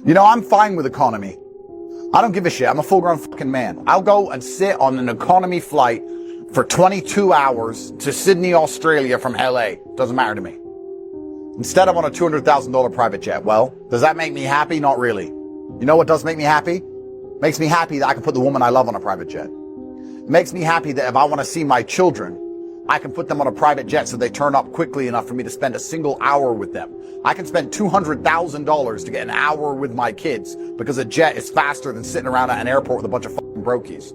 You know, I'm fine with economy. I don't give a shit. I'm a full-grown fucking man. I'll go and sit on an economy flight for 22 hours to Sydney, Australia from LA. Doesn't matter to me. Instead, I want a $200,000 private jet. Well, does that make me happy? Not really. You know what does make me happy? Makes me happy that I can put the woman I love on a private jet. It makes me happy that if I want to see my children, I can put them on a private jet so they turn up quickly enough for me to spend a single hour with them. I can spend $200,000 to get an hour with my kids because a jet is faster than sitting around at an airport with a bunch of fucking brokies.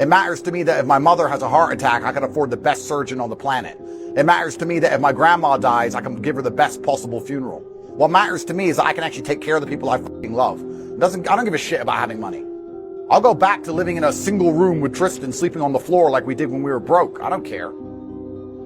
It matters to me that if my mother has a heart attack, I can afford the best surgeon on the planet. It matters to me that if my grandma dies, I can give her the best possible funeral. What matters to me is that I can actually take care of the people I fucking love. I don't give a shit about having money. I'll go back to living in a single room with Tristan sleeping on the floor like we did when we were broke. I don't care.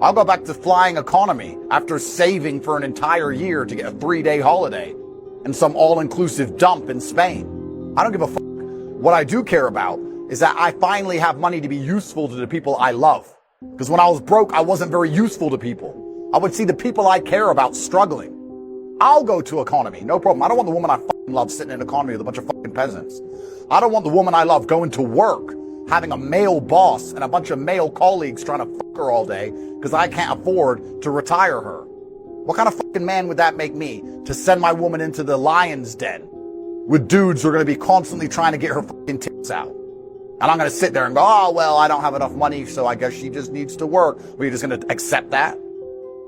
I'll go back to flying economy after saving for an entire year to get a 3-day holiday and some all-inclusive dump in Spain. I don't give a fuck. What I do care about is that I finally have money to be useful to the people I love. Because when I was broke, I wasn't very useful to people. I would see the people I care about struggling. I'll go to economy, no problem. I don't want the woman I fucking love sitting in economy with a bunch of fucking peasants. I don't want the woman I love going to work, having a male boss and a bunch of male colleagues trying to fuck her all day because I can't afford to retire her. What kind of fucking man would that make me to send my woman into the lion's den with dudes who are going to be constantly trying to get her fucking tits out? And I'm going to sit there and go, oh, well, I don't have enough money, so I guess she just needs to work. But you're just going to accept that?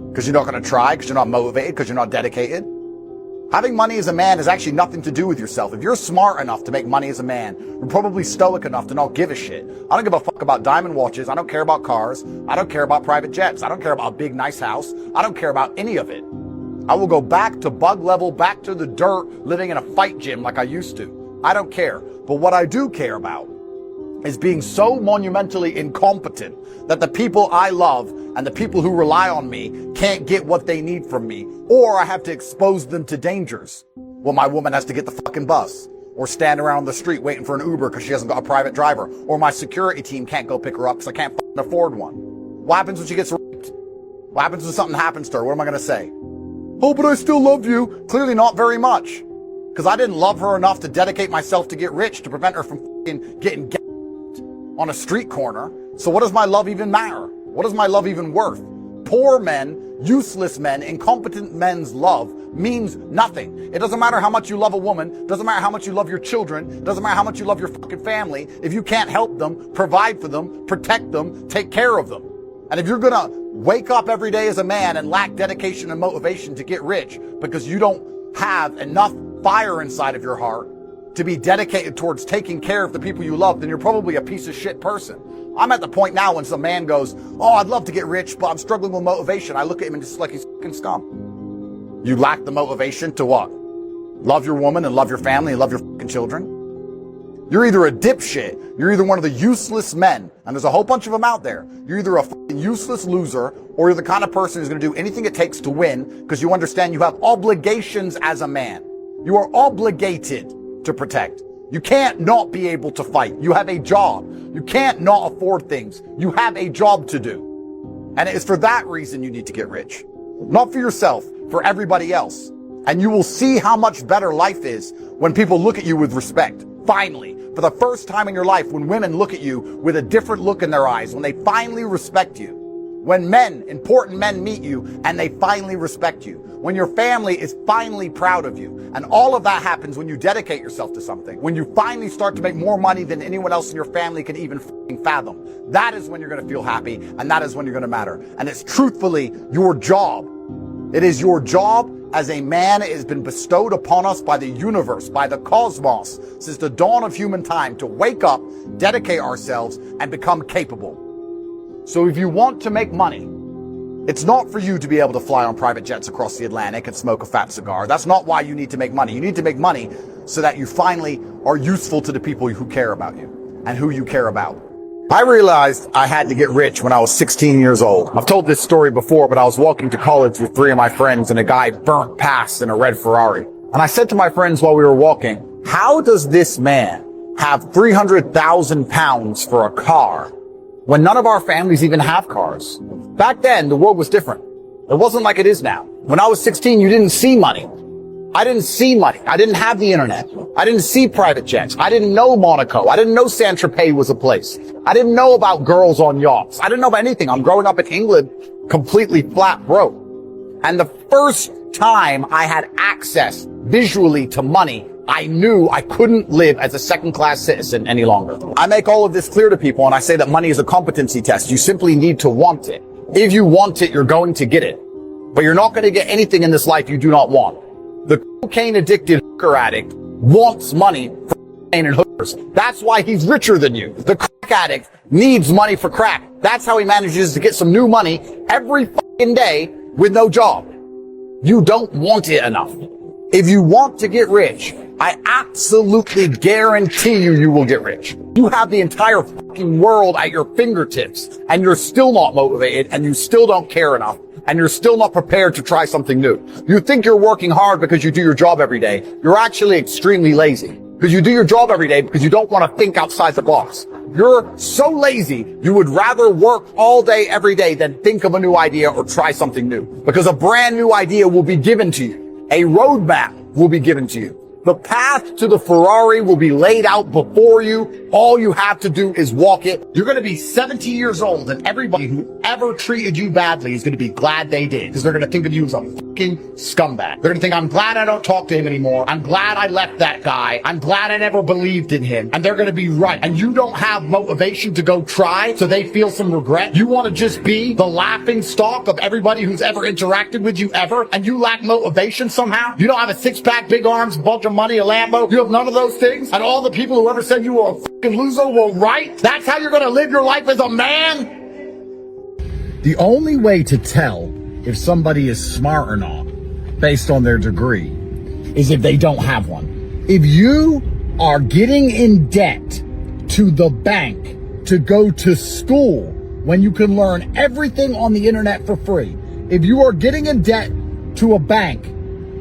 Because you're not going to try, because you're not motivated, because you're not dedicated? Having money as a man has actually nothing to do with yourself. If you're smart enough to make money as a man, you're probably stoic enough to not give a shit. I don't give a fuck about diamond watches. I don't care about cars. I don't care about private jets. I don't care about a big, nice house. I don't care about any of it. I will go back to bug level, back to the dirt, living in a fight gym like I used to. I don't care. But what I do care about is being so monumentally incompetent that the people I love and the people who rely on me can't get what they need from me, or I have to expose them to dangers. Well, my woman has to get the fucking bus, or stand around on the street waiting for an Uber because she hasn't got a private driver, or my security team can't go pick her up because I can't fucking afford one. What happens when she gets raped? What happens when something happens to her? What am I going to say? Oh, but I still love you. Clearly not very much. Because I didn't love her enough to dedicate myself to get rich to prevent her from fucking getting on a street corner. So what does my love even matter? What is my love even worth? Poor men, useless men, incompetent men's love means nothing. It doesn't matter how much you love a woman. Doesn't matter how much you love your children. Doesn't matter how much you love your fucking family. If you can't help them, provide for them, protect them, take care of them. And if you're gonna wake up every day as a man and lack dedication and motivation to get rich because you don't have enough fire inside of your heart to be dedicated towards taking care of the people you love, then you're probably a piece of shit person. I'm at the point now when some man goes, oh, I'd love to get rich, but I'm struggling with motivation. I look at him and just like he's fucking scum. You lack the motivation to what? Love your woman and love your family and love your fucking children? You're either a dipshit, you're either one of the useless men, and there's a whole bunch of them out there. You're either a fucking useless loser, or you're the kind of person who's going to do anything it takes to win because you understand you have obligations as a man. You are obligated to protect. You can't not be able to fight. You have a job. You can't not afford things. You have a job to do. And it is for that reason you need to get rich. Not for yourself, for everybody else. And you will see how much better life is when people look at you with respect. Finally, for the first time in your life, when women look at you with a different look in their eyes, when they finally respect you. When men, important men, meet you and they finally respect you. When your family is finally proud of you. And all of that happens when you dedicate yourself to something. When you finally start to make more money than anyone else in your family can even fathom. That is when you're going to feel happy, and that is when you're going to matter. And it's truthfully your job. It is your job as a man. It has been bestowed upon us by the universe, by the cosmos, since the dawn of human time, to wake up, dedicate ourselves, and become capable. So if you want to make money, it's not for you to be able to fly on private jets across the Atlantic and smoke a fat cigar. That's not why you need to make money. You need to make money so that you finally are useful to the people who care about you and who you care about. I realized I had to get rich when I was 16 years old. I've told this story before, but I was walking to college with 3 of my friends and a guy burnt past in a red Ferrari. And I said to my friends while we were walking, how does this man have 300,000 pounds for a car when none of our families even have cars? Back then, the world was different. It wasn't like it is now. When I was 16, you didn't see money. I didn't see money. I didn't have the internet. I didn't see private jets. I didn't know Monaco. I didn't know Saint-Tropez was a place. I didn't know about girls on yachts. I didn't know about anything. I'm growing up in England completely flat broke. And the first time I had access visually to money, I knew I couldn't live as a second-class citizen any longer. I make all of this clear to people, and I say that money is a competency test. You simply need to want it. If you want it, you're going to get it. But you're not going to get anything in this life you do not want. The cocaine-addicted hooker addict wants money for cocaine and hookers. That's why he's richer than you. The crack addict needs money for crack. That's how he manages to get some new money every fucking day with no job. You don't want it enough. If you want to get rich, I absolutely guarantee you will get rich. You have the entire fucking world at your fingertips, and you're still not motivated, and you still don't care enough, and you're still not prepared to try something new. You think you're working hard because you do your job every day. You're actually extremely lazy because you do your job every day because you don't want to think outside the box. You're so lazy, you would rather work all day every day than think of a new idea or try something new, because a brand new idea will be given to you. A roadmap will be given to you. The path to the Ferrari will be laid out before you. All you have to do is walk it. You're going to be 70 years old, and everybody who ever treated you badly is going to be glad they did, because they're going to think of you as a fucking scumbag. They're going to think, I'm glad I don't talk to him anymore. I'm glad I left that guy. I'm glad I never believed in him. And they're going to be right. And you don't have motivation to go try, so they feel some regret. You want to just be the laughing stock of everybody who's ever interacted with you ever, and you lack motivation somehow. You don't have a six-pack, big arms, bunch of money, a Lambo. You have none of those things. And all the people who ever said you were a fucking loser were right. That's how you're going to live your life as a man. The only way to tell if somebody is smart or not, based on their degree, is if they don't have one. If you are getting in debt to the bank to go to school when you can learn everything on the internet for free, if you are getting in debt to a bank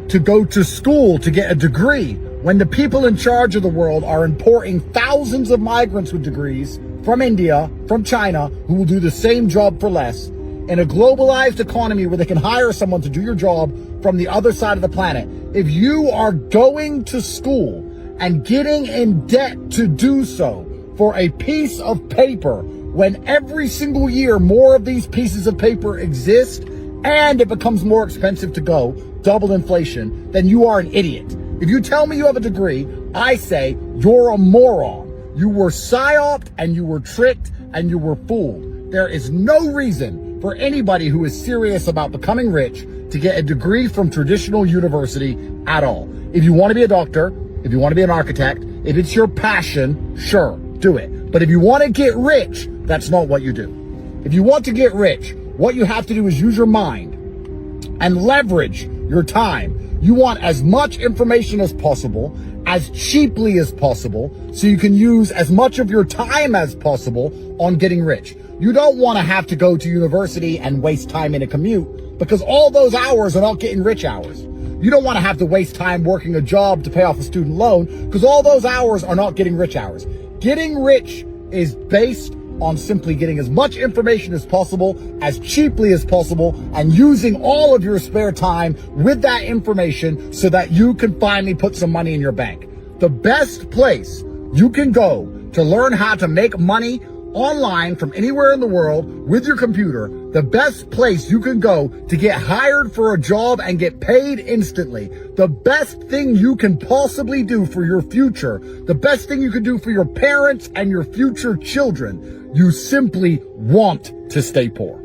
to go to school to get a degree, when the people in charge of the world are importing thousands of migrants with degrees from India, from China, who will do the same job for less, in a globalized economy where they can hire someone to do your job from the other side of the planet, if you are going to school and getting in debt to do so for a piece of paper, when every single year more of these pieces of paper exist and it becomes more expensive to go, double inflation, then you are an idiot. If you tell me you have a degree, I say you're a moron. You were psyoped and you were tricked and you were fooled. There is no reason for anybody who is serious about becoming rich to get a degree from traditional university at all. If you want to be a doctor, if you want to be an architect, if it's your passion, sure, do it. But if you want to get rich, that's not what you do. If you want to get rich, what you have to do is use your mind and leverage your time. You want as much information as possible, as cheaply as possible, so you can use as much of your time as possible on getting rich. You don't want to have to go to university and waste time in a commute, because all those hours are not getting rich hours. You don't want to have to waste time working a job to pay off a student loan, because all those hours are not getting rich hours. Getting rich is based on simply getting as much information as possible, as cheaply as possible, and using all of your spare time with that information so that you can finally put some money in your bank. The best place you can go to learn how to make money online from anywhere in the world with your computer, the best place you can go to get hired for a job and get paid instantly, the best thing you can possibly do for your future, the best thing you can do for your parents and your future children, you simply want to stay poor.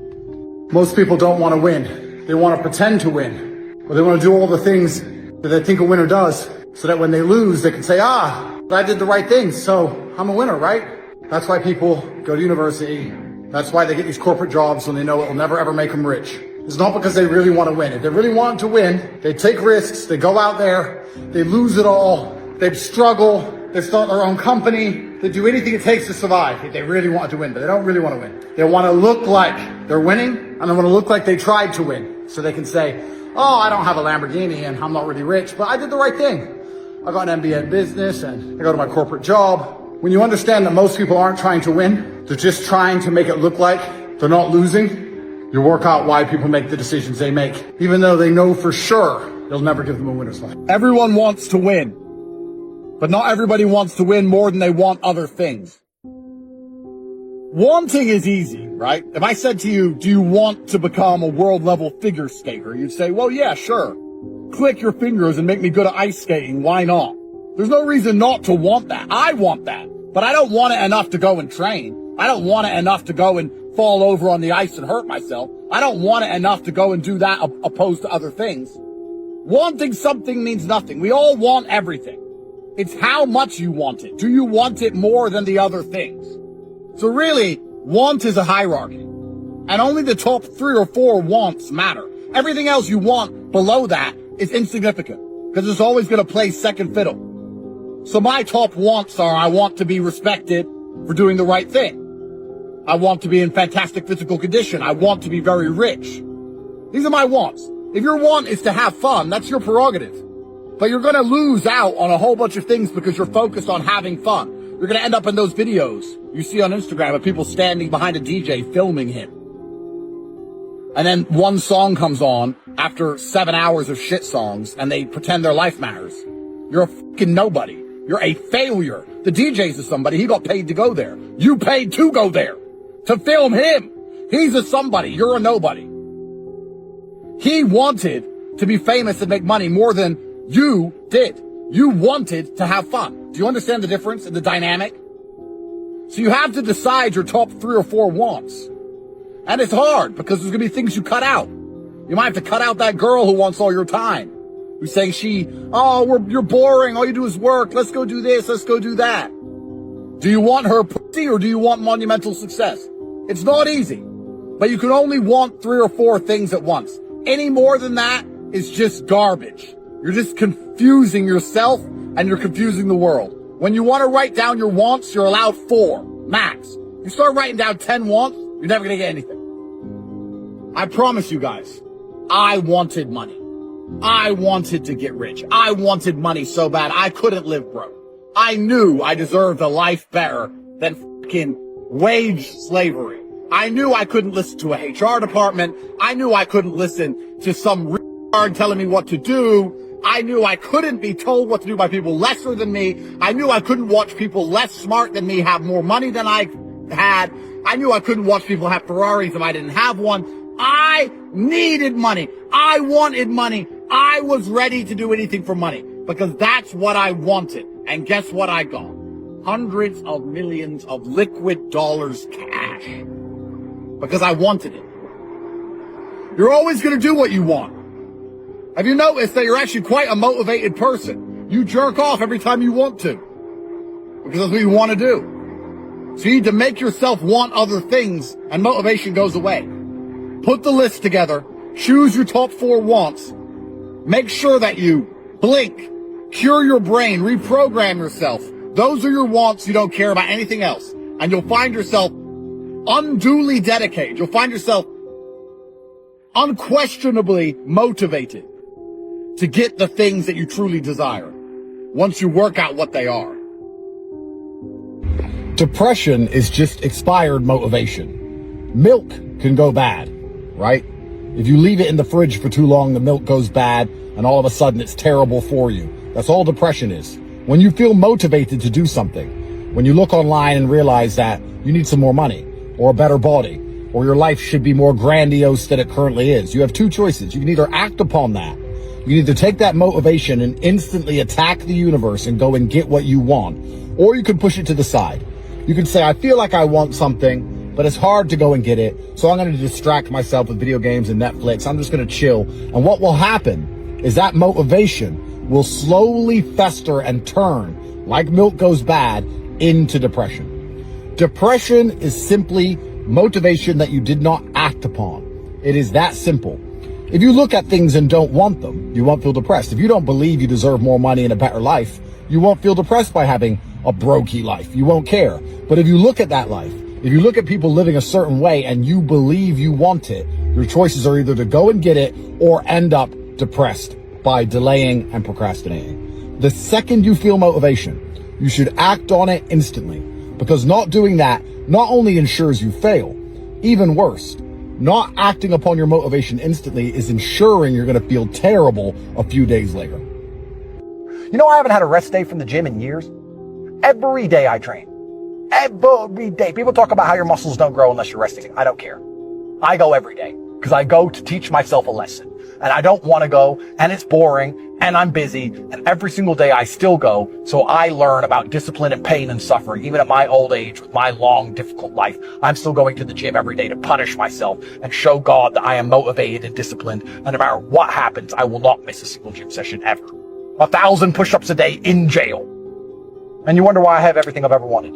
Most people don't want to win. They want to pretend to win. Or they want to do all the things that they think a winner does, so that when they lose, they can say, I did the right things, so I'm a winner, right? That's why people go to university. That's why they get these corporate jobs when they know it will never ever make them rich. It's not because they really want to win. If they really want to win, they take risks, they go out there, they lose it all, they struggle, they start their own company, they do anything it takes to survive if they really want to win, but they don't really want to win. They want to look like they're winning, and they want to look like they tried to win. So they can say, oh, I don't have a Lamborghini and I'm not really rich, but I did the right thing. I got an MBA in business and I go to my corporate job. When you understand that most people aren't trying to win, they're just trying to make it look like they're not losing, you work out why people make the decisions they make, even though they know for sure they'll never give them a winner's life. Everyone wants to win, but not everybody wants to win more than they want other things. Wanting is easy, right? If I said to you, do you want to become a world-level figure skater? You'd say, well, yeah, sure. Click your fingers and make me good at ice skating. Why not? There's no reason not to want that. I want that, but I don't want it enough to go and train. I don't want it enough to go and fall over on the ice and hurt myself. I don't want it enough to go and do that opposed to other things. Wanting something means nothing. We all want everything. It's how much you want it. Do you want it more than the other things? So really, want is a hierarchy. And only the top 3 or 4 wants matter. Everything else you want below that is insignificant, because it's always going to play second fiddle. So my top wants are, I want to be respected for doing the right thing. I want to be in fantastic physical condition. I want to be very rich. These are my wants. If your want is to have fun, that's your prerogative. But you're going to lose out on a whole bunch of things because you're focused on having fun. You're going to end up in those videos you see on Instagram of people standing behind a DJ filming him. And then one song comes on after 7 hours of shit songs and they pretend their life matters. You're a fucking nobody. You're a failure. The DJ's is somebody. He got paid to go there. You paid to go there. To film him. He's a somebody. You're a nobody. He wanted to be famous and make money more than you did. You wanted to have fun. Do you understand the difference in the dynamic? So you have to decide your top 3 or 4 wants. And it's hard because there's going to be things you cut out. You might have to cut out that girl who wants all your time. Who's saying you're boring. All you do is work. Let's go do this. Let's go do that. Do you want her pussy or do you want monumental success? It's not easy, but you can only want 3 or 4 things at once. Any more than that is just garbage. You're just confusing yourself and you're confusing the world. When you want to write down your wants, you're allowed 4, max. You start writing down 10 wants, you're never going to get anything. I promise you guys, I wanted money. I wanted to get rich. I wanted money so bad I couldn't live broke. I knew I deserved a life better than fucking wage slavery. I knew I couldn't listen to a HR department. I knew I couldn't listen to some retard telling me what to do. I knew I couldn't be told what to do by people lesser than me. I knew I couldn't watch people less smart than me have more money than I had. I knew I couldn't watch people have Ferraris if I didn't have one. I needed money. I wanted money. I was ready to do anything for money because that's what I wanted. And guess what I got? Hundreds of millions of liquid dollars cash. Because I wanted it. You're always going to do what you want. Have you noticed that you're actually quite a motivated person? You jerk off every time you want to. Because that's what you want to do. So you need to make yourself want other things and motivation goes away. Put the list together. Choose your top 4 wants. Make sure that you blink, cure your brain, reprogram yourself. Those are your wants. You don't care about anything else. And you'll find yourself unduly dedicated. You'll find yourself unquestionably motivated to get the things that you truly desire once you work out what they are. Depression is just expired motivation. Milk can go bad, right? If you leave it in the fridge for too long, the milk goes bad and all of a sudden it's terrible for you. That's all depression is. When you feel motivated to do something, when you look online and realize that you need some more money or a better body or your life should be more grandiose than it currently is, you have 2 choices. You can either act upon that. You can either take that motivation and instantly attack the universe and go and get what you want, or you can push it to the side. You can say, I feel like I want something, but it's hard to go and get it, so I'm going to distract myself with video games and Netflix. I'm just going to chill. And what will happen is that motivation will slowly fester and turn, like milk goes bad, into depression. Depression is simply motivation that you did not act upon. It is that simple. If you look at things and don't want them, you won't feel depressed. If you don't believe you deserve more money and a better life, you won't feel depressed by having a brokey life. You won't care. But if you look at that life, if you look at people living a certain way and you believe you want it, your choices are either to go and get it or end up depressed by delaying and procrastinating. The second you feel motivation, you should act on it instantly, because not doing that not only ensures you fail, even worse, Not acting upon your motivation instantly is ensuring you're going to feel terrible a few days later. You know, I haven't had a rest day from the gym in years. Every day I train. Every day. People talk about how your muscles don't grow unless you're resting. I don't care. I go every day because I go to teach myself a lesson. And I don't want to go, and it's boring, and I'm busy, and every single day I still go, so I learn about discipline and pain and suffering. Even at my old age, with my long, difficult life, I'm still going to the gym every day to punish myself and show God that I am motivated and disciplined, and no matter what happens, I will not miss a single gym session ever. 1,000 push-ups a day in jail. And you wonder why I have everything I've ever wanted.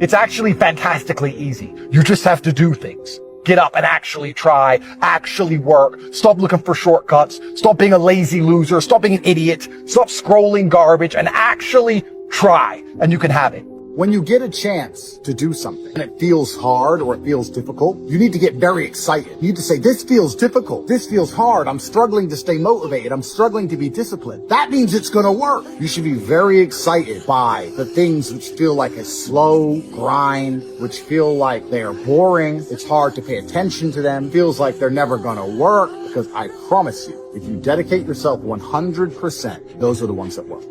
It's actually fantastically easy. You just have to do things. Get up and actually try, actually work. Stop looking for shortcuts. Stop being a lazy loser. Stop being an idiot. Stop scrolling garbage and actually try, and you can have it. When you get a chance to do something and it feels hard or it feels difficult, you need to get very excited. You need to say, this feels difficult. This feels hard. I'm struggling to stay motivated. I'm struggling to be disciplined. That means it's going to work. You should be very excited by the things which feel like a slow grind, which feel like they're boring. It's hard to pay attention to them. Feels like they're never going to work, because I promise you, if you dedicate yourself 100%, those are the ones that work.